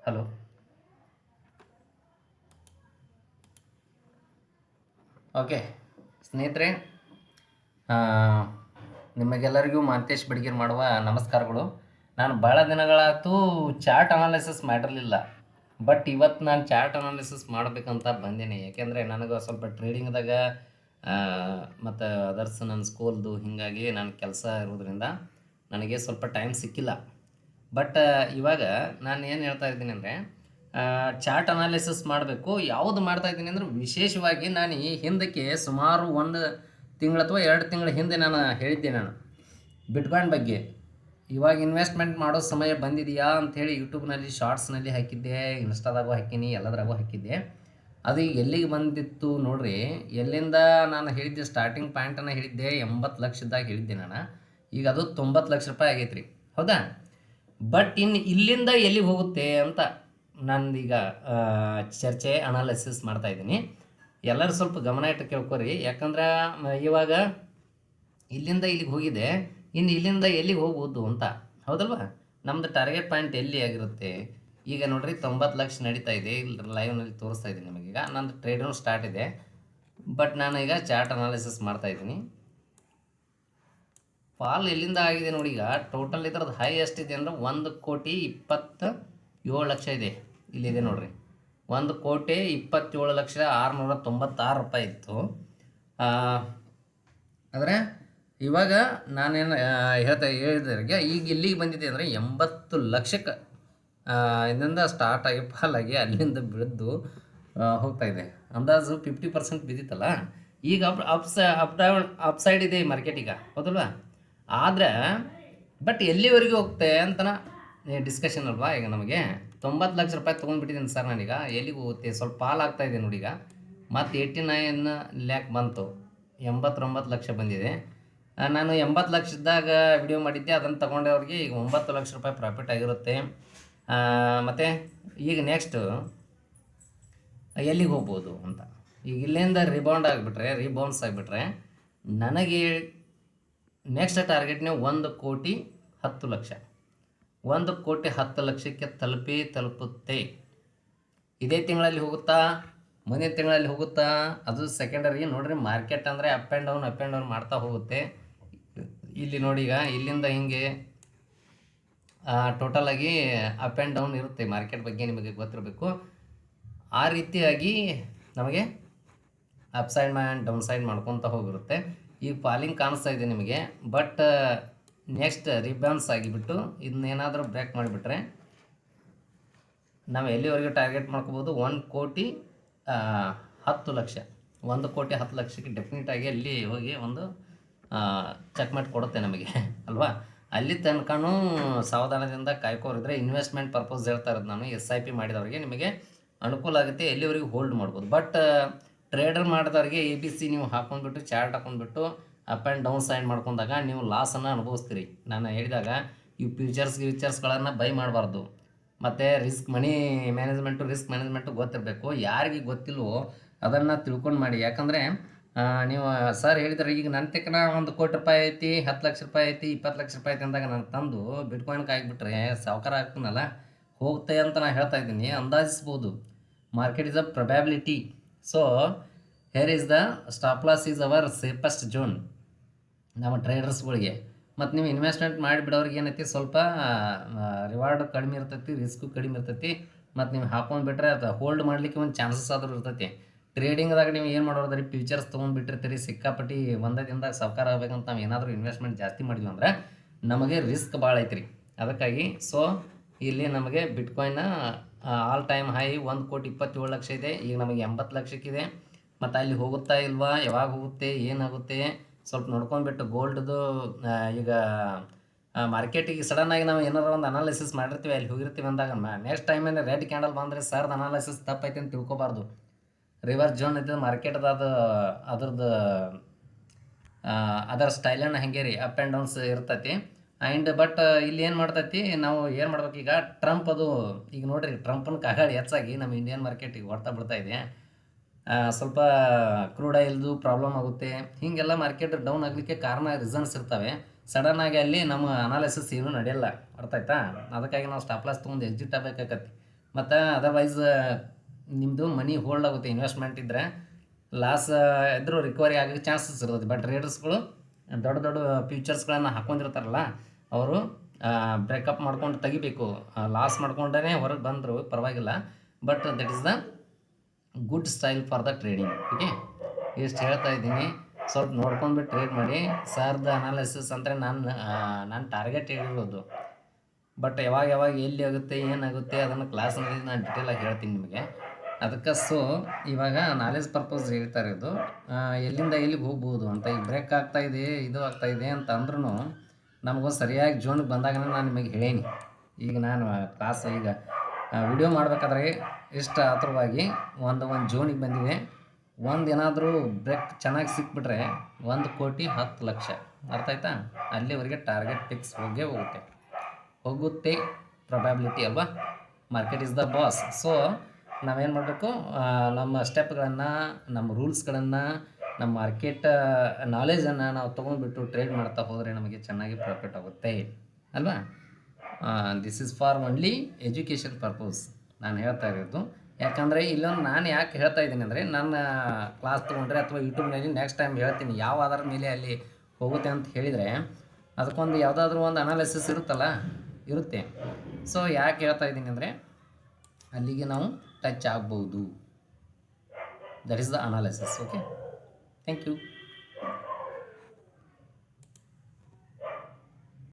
Hello. Okay ಸ್ನೇಹಿತರೆ, ನಿಮಗೆಲ್ಲರಿಗೂ ಮಾಂತೇಶ್ ಬಡಿಗೇರ್ ಮಾಡುವ ನಮಸ್ಕಾರಗಳು. ನಾನು ಭಾಳ ದಿನಗಳಾಯ್ತು ಚಾರ್ಟ್ ಅನಾಲಿಸಿಸ್ ಮಾಡಿರಲಿಲ್ಲ. ಬಟ್ ಇವತ್ತು ನಾನು ಚಾರ್ಟ್ ಅನಾಲಿಸಿಸ್ ಮಾಡಬೇಕಂತ ಬಂದೀನಿ. ಯಾಕೆಂದರೆ ನನಗೆ ಸ್ವಲ್ಪ ಟ್ರೇಡಿಂಗ್ದಾಗ ಮತ್ತು ಅದರ್ಸ್ ನನ್ನ ಸ್ಕೂಲ್ದು ಹೀಗಾಗಿ ನನ್ನ ಕೆಲಸ ಇರೋದ್ರಿಂದ ನನಗೆ ಸ್ವಲ್ಪ ಟೈಮ್ ಸಿಕ್ಕಿಲ್ಲ. ಬಟ್ ಇವಾಗ ನಾನು ಏನು ಹೇಳ್ತಾ ಇದ್ದೀನಿ ಅಂದರೆ, ಚಾರ್ಟ್ ಅನಾಲಿಸಿಸ್ ಮಾಡಬೇಕು. ಯಾವುದು ಮಾಡ್ತಾ ಇದ್ದೀನಿ ಅಂದರೆ, ವಿಶೇಷವಾಗಿ ನಾನು ಈ ಹಿಂದಕ್ಕೆ ಸುಮಾರು 1 ತಿಂಗಳು ಅಥವಾ 2 ತಿಂಗಳ ಹಿಂದೆ ನಾನು ಹೇಳಿದ್ದೆ. ನಾನು ಬಿಟ್ಕಾಯಿನ್ ಬಗ್ಗೆ ಇವಾಗ ಇನ್ವೆಸ್ಟ್ಮೆಂಟ್ ಮಾಡೋ ಸಮಯ ಬಂದಿದೆಯಾ ಅಂಥೇಳಿ ಯೂಟ್ಯೂಬ್ನಲ್ಲಿ ಶಾರ್ಟ್ಸ್ನಲ್ಲಿ ಹಾಕಿದ್ದೆ, ಇನ್ಸ್ಟಾದಾಗೂ ಹಾಕೀನಿ, ಎಲ್ಲದರಾಗೂ ಹಾಕಿದ್ದೆ. ಅದು ಈಗ ಎಲ್ಲಿಗೆ ಬಂದಿತ್ತು ನೋಡ್ರಿ. ಎಲ್ಲಿಂದ ನಾನು ಹೇಳಿದ್ದೆ, ಸ್ಟಾರ್ಟಿಂಗ್ ಪಾಯಿಂಟನ್ನು ಹೇಳಿದ್ದೆ 80 ಲಕ್ಷದಾಗ ಹೇಳಿದ್ದೆ ನಾನು. ಈಗ ಅದು 90 ಲಕ್ಷ ರೂಪಾಯಿ ಆಗೈತೆ ರೀ, ಹೌದಾ? ಬಟ್ ಇನ್ನು ಇಲ್ಲಿಂದ ಎಲ್ಲಿಗೆ ಹೋಗುತ್ತೆ ಅಂತ ನಂದೀಗ ಚರ್ಚೆ ಅನಾಲಿಸಿಸ್ ಮಾಡ್ತಾಯಿದ್ದೀನಿ. ಎಲ್ಲರೂ ಸ್ವಲ್ಪ ಗಮನ ಇಟ್ಟು ಕೇಳ್ಕೊರಿ. ಯಾಕಂದ್ರೆ ಇವಾಗ ಇಲ್ಲಿಂದ ಇಲ್ಲಿಗೆ ಹೋಗಿದೆ, ಇನ್ನು ಇಲ್ಲಿಂದ ಎಲ್ಲಿಗೆ ಹೋಗ್ಬೋದು ಅಂತ, ಹೌದಲ್ವಾ? ನಮ್ಮದು ಟಾರ್ಗೆಟ್ ಪಾಯಿಂಟ್ ಎಲ್ಲಿ ಆಗಿರುತ್ತೆ? ಈಗ ನೋಡ್ರಿ 90 ಲಕ್ಷ ನಡೀತಾ ಇದೆ, ಇಲ್ಲಿ ಲೈವ್ನಲ್ಲಿ ತೋರಿಸ್ತಾ ಇದ್ದೀನಿ ನಿಮಗೀಗ. ನಂದು ಟ್ರೇಡೂ ಸ್ಟಾರ್ಟ್ ಇದೆ. ಬಟ್ ನಾನು ಈಗ ಚಾರ್ಟ್ ಅನಾಲಿಸಿಸ್ ಮಾಡ್ತಾಯಿದ್ದೀನಿ. ಫಾಲ್ ಎಲ್ಲಿಂದ ಆಗಿದೆ ನೋಡಿ. ಈಗ ಟೋಟಲ್ ಇದ್ರದ್ದು ಹೈ ಎಷ್ಟಿದೆ ಅಂದರೆ 1,27,00,000 ಇದೆ. ಇಲ್ಲಿದೆ ನೋಡಿರಿ, 1,27,696 ರೂಪಾಯಿ ಇತ್ತು. ಆದರೆ ಇವಾಗ ನಾನೇನು ಹೇಳಿದ್ರಿಗೆ ಈಗ ಇಲ್ಲಿಗೆ ಬಂದಿದೆ ಅಂದರೆ 80 ಲಕ್ಷಕ್ಕೆ ಇದರಿಂದ ಸ್ಟಾರ್ಟ್ ಆಗಿ ಫಾಲಾಗಿ ಅಲ್ಲಿಂದ ಬಿದ್ದು ಹೋಗ್ತಾಯಿದೆ. ಅಂದಾಜು 50% ಬಿದ್ದಿತ್ತಲ್ಲ. ಈಗ ಅಪ್ ಸೈಡ್ ಇದೆ ಈ ಮಾರ್ಕೆಟ್ ಈಗ, ಹೌದಲ್ವಾ? ಆದರೆ ಬಟ್ ಎಲ್ಲಿವರೆಗೆ ಹೋಗುತ್ತೆ ಅಂತನ ಡಿಸ್ಕಷನ್ ಅಲ್ವಾ ಈಗ ನಮಗೆ. 90 ಲಕ್ಷ ರೂಪಾಯಿ ತೊಗೊಂಡ್ಬಿಟ್ಟಿದ್ದೀನಿ ಸರ್ ನಾನೀಗ. ಎಲ್ಲಿಗೆ ಹೋಗುತ್ತೆ? ಸ್ವಲ್ಪ ಪಾಲ್ ಆಗ್ತಾಯಿದೆ ನೋಡಿ. ಈಗ ಮತ್ತು 89 ಲ್ಯಾಕ್ ಬಂತು, 89 ಲಕ್ಷ ಬಂದಿದೆ. ನಾನು 80 ಲಕ್ಷದಾಗ ವಿಡಿಯೋ ಮಾಡಿದ್ದೆ, ಅದನ್ನು ತೊಗೊಂಡವ್ರಿಗೆ ಈಗ 9 ಲಕ್ಷ ರೂಪಾಯಿ ಪ್ರಾಫಿಟ್ ಆಗಿರುತ್ತೆ. ಮತ್ತು ಈಗ ನೆಕ್ಸ್ಟು ಎಲ್ಲಿಗೆ ಹೋಗ್ಬೋದು ಅಂತ. ಈಗ ಇಲ್ಲಿಂದ ರೀಬೌನ್ಸ್ ಆಗಿಬಿಟ್ರೆ ನನಗೆ ನೆಕ್ಸ್ಟ್ ಟಾರ್ಗೆಟ್ನೇ 1,10,00,000. 1,10,00,000ಕ್ಕೆ ತಲುಪುತ್ತೆ. ಇದೇ ತಿಂಗಳಲ್ಲಿ ಹೋಗುತ್ತಾ, ಮುಂದಿನ ತಿಂಗಳಲ್ಲಿ ಹೋಗುತ್ತಾ, ಅದು ಸೆಕೆಂಡರಿ. ನೋಡಿರಿ, ಮಾರ್ಕೆಟ್ ಅಂದರೆ ಅಪ್ ಆ್ಯಂಡ್ ಡೌನ್ ಮಾಡ್ತಾ ಹೋಗುತ್ತೆ. ಇಲ್ಲಿ ನೋಡಿ, ಈಗ ಇಲ್ಲಿಂದ ಹಿಂಗೆ ಟೋಟಲಾಗಿ ಅಪ್ ಆ್ಯಂಡ್ ಡೌನ್ ಇರುತ್ತೆ. ಮಾರ್ಕೆಟ್ ಬಗ್ಗೆ ನಿಮಗೆ ಗೊತ್ತಿರಬೇಕು. ಆ ರೀತಿಯಾಗಿ ನಮಗೆ up side and down side ಮಾಡ್ಕೊತ ಹೋಗಿರುತ್ತೆ. ಈಗ ಫಾಲಿಂಗ್ ಕಾಣಿಸ್ತಾ ಇದೆ ನಿಮಗೆ. ಬಟ್ ನೆಕ್ಸ್ಟ್ ರಿಬೌನ್ಸ್ ಆಗಿಬಿಟ್ಟು ಇದನ್ನೇನಾದರೂ ಬ್ರೇಕ್ ಮಾಡಿಬಿಟ್ರೆ ನಾವು ಎಲ್ಲಿವರೆಗೆ ಟಾರ್ಗೆಟ್ ಮಾಡ್ಕೋಬೋದು? 1,10,00,000. 1,10,00,000ಕ್ಕೆ ಡೆಫಿನೆಟಾಗಿ ಅಲ್ಲಿ ಹೋಗಿ ಒಂದು ಚೆಕ್ಮೇಟ್ ಕೊಡುತ್ತೆ ನಮಗೆ, ಅಲ್ವಾ? ಅಲ್ಲಿ ತನಕನೂ ಸಾವಧಾನದಿಂದ ಕಾಯ್ಕೋರಿದ್ರೆ, ಇನ್ವೆಸ್ಟ್ಮೆಂಟ್ ಪರ್ಪಸ್ ಹೇಳ್ತಾ ಇರೋದು ನಾನು. SIP ಮಾಡಿದವ್ರಿಗೆ ನಿಮಗೆ ಅನುಕೂಲ ಆಗುತ್ತೆ, ಎಲ್ಲಿವರೆಗೂ ಹೋಲ್ಡ್ ಮಾಡ್ಬೋದು. ಬಟ್ ಟ್ರೇಡರ್ ಮಾಡಿದವ್ರಿಗೆ ABC ನೀವು ಹಾಕೊಂಡ್ಬಿಟ್ಟು, ಚಾರ್ಟ್ ಹಾಕೊಂಡ್ಬಿಟ್ಟು ಅಪ್ ಆ್ಯಂಡ್ ಡೌನ್ ಸೈಡ್ ಮಾಡ್ಕೊಂಡಾಗ ನೀವು ಲಾಸನ್ನು ಅನುಭವಿಸ್ತೀರಿ. ನಾನು ಹೇಳಿದಾಗ ಇವು ಫ್ಯೂಚರ್ಸ್ಗಳನ್ನು ಬೈ ಮಾಡಬಾರ್ದು. ಮತ್ತು ರಿಸ್ಕ್ ಮ್ಯಾನೇಜ್ಮೆಂಟು ಗೊತ್ತಿರಬೇಕು. ಯಾರಿಗೆ ಗೊತ್ತಿಲ್ವೋ ಅದನ್ನು ತಿಳ್ಕೊಂಡು ಮಾಡಿ. ಯಾಕಂದರೆ ನೀವು ಸರ್ ಹೇಳಿದ್ರೆ, ಈಗ ನನ್ನ ತಕ್ಕನ 1 ಕೋಟಿ ರೂಪಾಯಿ ಐತಿ, 10 ಲಕ್ಷ ರೂಪಾಯಿ ಐತಿ, 20 ಲಕ್ಷ ರೂಪಾಯಿ ಐತಿ ಅಂದಾಗ ನಾನು ತಂದು ಬಿಟ್ಕಾಯಿನ್ಗೆ ಆಗಿಬಿಟ್ರೆ ಸಾವ್ಕಾರ ಆಗ್ತೀನಲ್ಲ, ಹೋಗುತ್ತೆ ಅಂತ ನಾನು ಹೇಳ್ತಾ ಇದ್ದೀನಿ. ಅಂದಾಜಿಸ್ಬೋದು. Market is a probability. So here is the stop loss is our safest zone ನಮ್ಮ ಟ್ರೇಡರ್ಸ್ಗಳಿಗೆ. ಮತ್ತು ನೀವು ಇನ್ವೆಸ್ಟ್ಮೆಂಟ್ ಮಾಡಿಬಿಡೋರಿಗೆ ಏನೈತಿ, ಸ್ವಲ್ಪ ರಿವಾರ್ಡ್ ಕಡಿಮೆ ಇರ್ತೈತಿ, ರಿಸ್ಕು ಕಡಿಮೆ ಇರ್ತೈತಿ. ಮತ್ತು ನೀವು ಹಾಕೊಂಡ್ಬಿಟ್ರೆ ಅದು ಹೋಲ್ಡ್ ಮಾಡಲಿಕ್ಕೆ ಒಂದು ಚಾನ್ಸಸ್ ಆದರೂ ಇರ್ತೈತಿ. ಟ್ರೇಡಿಂಗ್ದಾಗ ನೀವು ಏನು ಮಾಡೋದ್ರಿ, ಫ್ಯೂಚರ್ಸ್ ತೊಗೊಂಡ್ಬಿಟ್ಟಿರ್ತೀರಿ. ಸಿಕ್ಕಾಪಟ್ಟಿ ಒಂದೇ ದಿನದಾಗ ಸಾವ್ಕಾರ ಆಗ್ಬೇಕಂತ ನಾವು ಏನಾದರೂ ಇನ್ವೆಸ್ಟ್ಮೆಂಟ್ ಜಾಸ್ತಿ ಮಾಡಿದ್ವಿ ಅಂದರೆ ನಮಗೆ ರಿಸ್ಕ್ ಭಾಳ ಐತ್ರಿ. ಅದಕ್ಕಾಗಿ ಇಲ್ಲಿ ನಮಗೆ ಬಿಟ್ಕಾಯಿನ್ ಆಲ್ ಟೈಮ್ ಹೈ 1,27,00,000 ಇದೆ. ಈಗ ನಮಗೆ 80 ಲಕ್ಷಕ್ಕಿದೆ. ಮತ್ತು ಅಲ್ಲಿ ಹೋಗುತ್ತಾ ಇಲ್ವಾ, ಯಾವಾಗ ಹೋಗುತ್ತೆ, ಏನಾಗುತ್ತೆ ಸ್ವಲ್ಪ ನೋಡ್ಕೊಂಡ್ಬಿಟ್ಟು ಗೋಲ್ಡ್ದು ಈಗ ಮಾರ್ಕೆಟಿಗೆ ಸಡನ್ನಾಗಿ ನಾವು ಏನಾರು ಒಂದು ಅನಾಲಿಸಿಸ್ ಮಾಡಿರ್ತೀವಿ, ಅಲ್ಲಿ ಹೋಗಿರ್ತೀವಿ ಅಂದಾಗ ನೆಕ್ಸ್ಟ್ ಟೈಮೇಲೆ ರೆಡ್ ಕ್ಯಾಂಡಲ್ ಬಂದರೆ ಸರ್ದು ಅನಾಲಿಸಿಸ್ ತಪ್ಪೈತೆ ಅಂತ ತಿಳ್ಕೊಬಾರ್ದು. ರಿವರ್ಸ್ ಝೋನ್ ಇದ್ದ ಮಾರ್ಕೆಟ್ದು ಅದ್ರದ್ದು ಅದರ ಸ್ಟೈಲನ್ನು ಹಾಗೆ ರೀ, ಅಪ್ ಆ್ಯಂಡ್ ಡೌನ್ಸ್ ಇರ್ತೈತಿ. ಆ್ಯಂಡ್ ಬಟ್ ಇಲ್ಲಿ ಏನು ಮಾಡ್ತೈತಿ, ನಾವು ಏನು ಮಾಡ್ಬೇಕು ಈಗ, ಟ್ರಂಪ್ ಅದು ಈಗ ನೋಡಿರಿ, ಟ್ರಂಪನ ಕಾಗಾಳಿ ಹೆಚ್ಚಾಗಿ ನಮ್ಮ ಇಂಡಿಯನ್ ಮಾರ್ಕೆಟಿಗೆ ಹೊಡ್ತಾ ಬಿಡ್ತಾ ಇದೆ. ಸ್ವಲ್ಪ ಕ್ರೂಡ್ ಆಯಿಲ್ದು ಪ್ರಾಬ್ಲಮ್ ಆಗುತ್ತೆ. ಹೀಗೆಲ್ಲ ಮಾರ್ಕೆಟ್ ಡೌನ್ ಆಗಲಿಕ್ಕೆ ರೀಸನ್ಸ್ ಇರ್ತವೆ. ಸಡನ್ನಾಗಿ ಅಲ್ಲಿ ನಮ್ಮ ಅನಾಲಿಸಿಸ್ ಏನೂ ನಡೆಯಲ್ಲ, ಅರ್ಥ ಆಯ್ತಾ? ಅದಕ್ಕಾಗಿ ನಾವು ಸ್ಟಾಪ್ ಲಾಸ್ ತೊಗೊಂಡು ಎಕ್ಸಿಟ್ ಆಗಬೇಕಾಗತ್ತೆ. ಮತ್ತು ಅದರ್ವೈಸ್ ನಿಮ್ಮದು ಮನಿ ಹೋಲ್ಡ್ ಆಗುತ್ತೆ. ಇನ್ವೆಸ್ಟ್ಮೆಂಟ್ ಇದ್ದರೆ ಲಾಸ್ ಇದ್ರೂ ರಿಕವರಿ ಆಗೋಕ್ಕೆ ಚಾನ್ಸಸ್ ಇರ್ತದೆ. ಬಟ್ ಟ್ರೇಡರ್ಸ್ಗಳು ದೊಡ್ಡ ದೊಡ್ಡ ಫ್ಯೂಚರ್ಸ್ಗಳನ್ನು ಹಾಕ್ಕೊಂಡಿರ್ತಾರಲ್ಲ, ಅವರು ಬ್ರೇಕಪ್ ಮಾಡ್ಕೊಂಡು ತೆಗಿಬೇಕು. ಲಾಸ್ ಮಾಡ್ಕೊಂಡೇ ಹೊರಗೆ ಬಂದರು ಪರವಾಗಿಲ್ಲ, but that is the good style for the trading. Okay, ಇಷ್ಟು ಹೇಳ್ತಾ ಇದ್ದೀನಿ. ಸ್ವಲ್ಪ ನೋಡ್ಕೊಂಡ್ಬಿಟ್ಟು ಟ್ರೇಡ್ ಮಾಡಿ. ಸರ್ದ ಅನಾಲಿಸಿಸ್ ಅಂದರೆ ನಾನು ಟಾರ್ಗೆಟ್ ಹೇಳಿರೋದು. ಬಟ್ ಯಾವಾಗ ಎಲ್ಲಿ ಆಗುತ್ತೆ ಏನಾಗುತ್ತೆ ಅದನ್ನು ಕ್ಲಾಸ್ನಲ್ಲಿ ನಾನು ಡಿಟೇಲಾಗಿ ಹೇಳ್ತೀನಿ ನಿಮಗೆ. ಅದಕ್ಕೆ ಇವಾಗ ನಾಲೆಜ್ ಪರ್ಪಸ್ ಹೇಳ್ತಾ ಇರೋದು, ಎಲ್ಲಿಂದ ಎಲ್ಲಿಗೆ ಹೋಗ್ಬೋದು ಅಂತ. ಈಗ ಬ್ರೇಕ್ ಆಗ್ತಾಯಿದೆ, ಇದು ಆಗ್ತಾಯಿದೆ ಅಂತ ಅಂದ್ರೂ ನಮಗೊಂದು ಸರಿಯಾಗಿ ಜೋನಿಗೆ ಬಂದಾಗ ನಾನು ನಿಮಗೆ ಹೇಳೀನಿ. ಈಗ ನಾನು ಕ್ಲಾಸ್ ಈಗ ವಿಡಿಯೋ ಮಾಡಬೇಕಾದ್ರೆ ಇಷ್ಟು ಆತುರವಾಗಿ ಒಂದು ಜೋನಿಗೆ ಬಂದಿದೆ. ಏನಾದರೂ ಬ್ರೇಕ್ ಚೆನ್ನಾಗಿ ಸಿಕ್ಬಿಟ್ರೆ 1,10,00,000 ಅರ್ಥ ಆಯ್ತಾ? ಅಲ್ಲಿವರೆಗೆ ಟಾರ್ಗೆಟ್ ಫಿಕ್ಸ್ ಹೋಗುತ್ತೆ ಪ್ರೊಬ್ಯಾಬಿಲಿಟಿ ಅಲ್ವಾ. Market is the boss. ನಾವೇನು ಮಾಡಬೇಕು, ನಮ್ಮ ಸ್ಟೆಪ್ಗಳನ್ನು, ನಮ್ಮ ರೂಲ್ಸ್ಗಳನ್ನು, ನಮ್ಮ ಮಾರ್ಕೆಟ್ ನಾಲೆಜನ್ನು ನಾವು ತೊಗೊಂಡ್ಬಿಟ್ಟು ಟ್ರೇಡ್ ಮಾಡ್ತಾ ಹೋದರೆ ನಮಗೆ ಚೆನ್ನಾಗಿ ಪ್ರಾಫಿಟ್ ಆಗುತ್ತೆ ಅಲ್ವಾ. This is for only education purpose ನಾನು ಹೇಳ್ತಾ ಇರೋದು. ಯಾಕಂದರೆ ಇಲ್ಲೊಂದು ನಾನು ಯಾಕೆ ಹೇಳ್ತಾ ಇದ್ದೀನಿ ಅಂದರೆ, ನನ್ನ ಕ್ಲಾಸ್ ತೊಗೊಂಡ್ರೆ ಅಥವಾ ಯೂಟ್ಯೂಬ್ನಲ್ಲಿ ನೆಕ್ಸ್ಟ್ ಟೈಮ್ ಹೇಳ್ತೀನಿ ಯಾವ ಆಧಾರದ ಮೇಲೆ ಅಲ್ಲಿ ಹೋಗುತ್ತೆ ಅಂತ ಹೇಳಿದರೆ ಅದಕ್ಕೊಂದು ಯಾವುದಾದ್ರೂ ಒಂದು ಅನಾಲಿಸಿಸ್ ಇರುತ್ತೆ. ಯಾಕೆ ಹೇಳ್ತಾ ಇದ್ದೀನಿ ಅಂದರೆ, ಅಲ್ಲಿಗೆ ನಾವು ಟಚ್ ಆಗ್ಬೋದು. That is the analysis. Okay, thank you.